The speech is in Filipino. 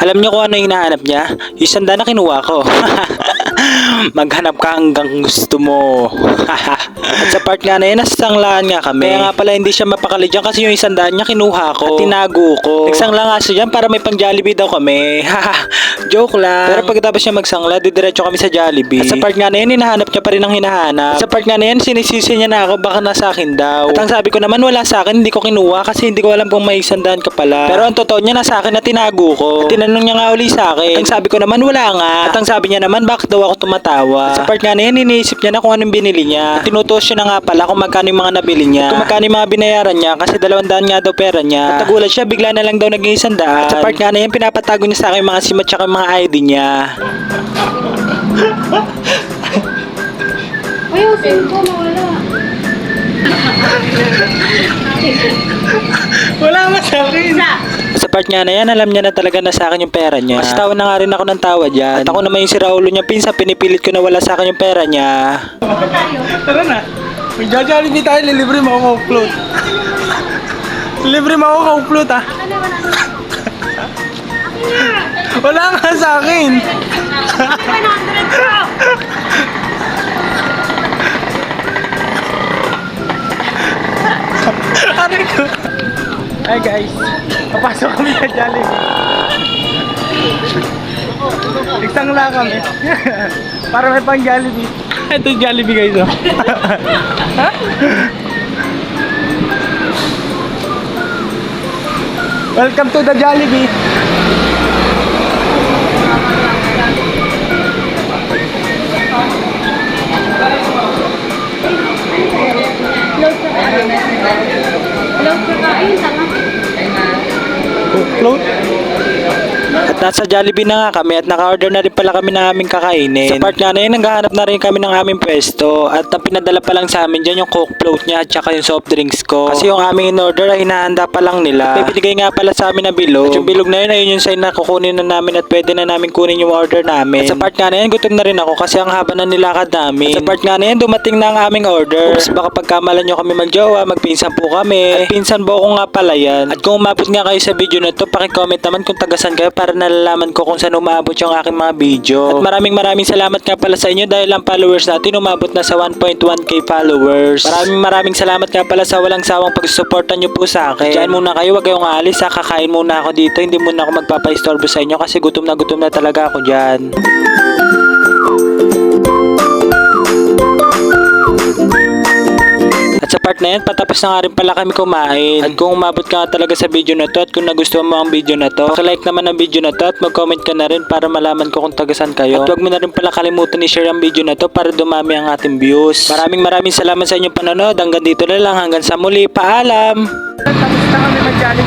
Alam niyo kung ano yung hinahanap niya? Yung sanda na kinuha ko. Maghanap ka hanggang gusto mo. At sa part nga na yun, nasasanglaan nga kami. Kaya nga pala hindi siya mapakali dyan kasi yung isandaan niya kinuha ko. At tinago ko. Nagsangla nga siya dyan para may pang Jollibee daw kami. Joke lang. Pero pagkatapos niya magsangla, didiretso kami sa Jollibee. At sa part nga na yun, hinahanap niya pa rin ang hinahanap. At sa part nga na yun, sinisisi niya na ako baka nasa akin daw. At ang sabi ko naman wala sa akin, hindi ko kinuha kasi hindi ko alam kung may isandaan ka pala. Pero ang totoo niya nasa akin na tinago ko. At tinanong niya nga uli sa akin. At ang sabi ko naman wala nga. At ang sabi niya naman bakit daw ako tumatawa. At sa part nga na yun, iniisip niya na kung anong binili niya. At tinutuos siya na nga pala kung magkano yung mga nabili niya. At kung magkano yung mga binayaran niya kasi 200 nga daw pera niya. At nagulat siya, bigla na lang daw naging 100. At sa part nga na yun, pinapatago niya sa akin yung mga SIM at saka yung mga ID niya. Uy, yung SIM ko mawala. Wala nga sa akin. Sa part nga na yan, alam niya na talaga na sa akin yung pera niya. Mas tawa na nga rin ako ng tawa dyan. At ako naman yung si Raulo niya pinsa, pinipilit ko na wala sa akin yung pera niya. Tara na. May Jollibee tayo, lilibre mo ako float. Libre mo ako float ah. Wala nga sa akin. 100 ko! Aray ko. Ay guys, papasok kami sa Jollibee. Nagsangla kami. Para may pang Jollibee. Ito yung Jollibee guys oh. Welcome to the Jollibee. Load ka kain, tama? Float. At nasa Jollibee na nga kami at naka-order na rin pala kami ng aming kakainin. Sa part nga na yun, naghahanap na rin kami ng aming pwesto. At ang pinadala pa lang sa amin dyan yung Coke float niya at saka yung soft drinks ko. Kasi yung aming in-order ay hinahanda pa lang nila. May binigay nga pala sa amin na bilog. At yung bilog na yun, ayun yung sign na kukunin na namin at pwede na namin kunin yung order namin. At sa part nga na yun, gutom na rin ako kasi ang haba na nilakad namin. At sa part nga na yun, dumating na ang aming order. Oops, baka pagkamalan nyo kami magjowa, magpinsan po kami. At pinsan po ako nga pala yan. At kung umabot nga kayo sa video na to, paki-comment naman kung tagasan kayo para nalalaman ko kung saan umabot yung aking mga video. At maraming salamat nga pala sa inyo dahil ang followers natin umabot na sa 1.1k followers. Maraming salamat nga pala sa walang sawang pagsusuportan nyo po sa akin. Diyan muna kayo, wag kayong aalis ha. Kakain muna ako dito. Hindi muna ako magpapaistorbo sa inyo kasi gutom na talaga ako dyan. At sa part na yan, patapos na nga rin pala kami kumain. At kung umabot ka nga talaga sa video na to at kung nagustuhan mo ang video na to, like naman ang video na to at mag-comment ka na rin para malaman ko kung tagasan kayo. At huwag mo na rin pala kalimutan i-share ang video na to para dumami ang ating views. Maraming salamat sa inyong panonood. Hanggang dito na lang. Hanggang sa muli. Paalam! Tapos na kami mag-Jollibee.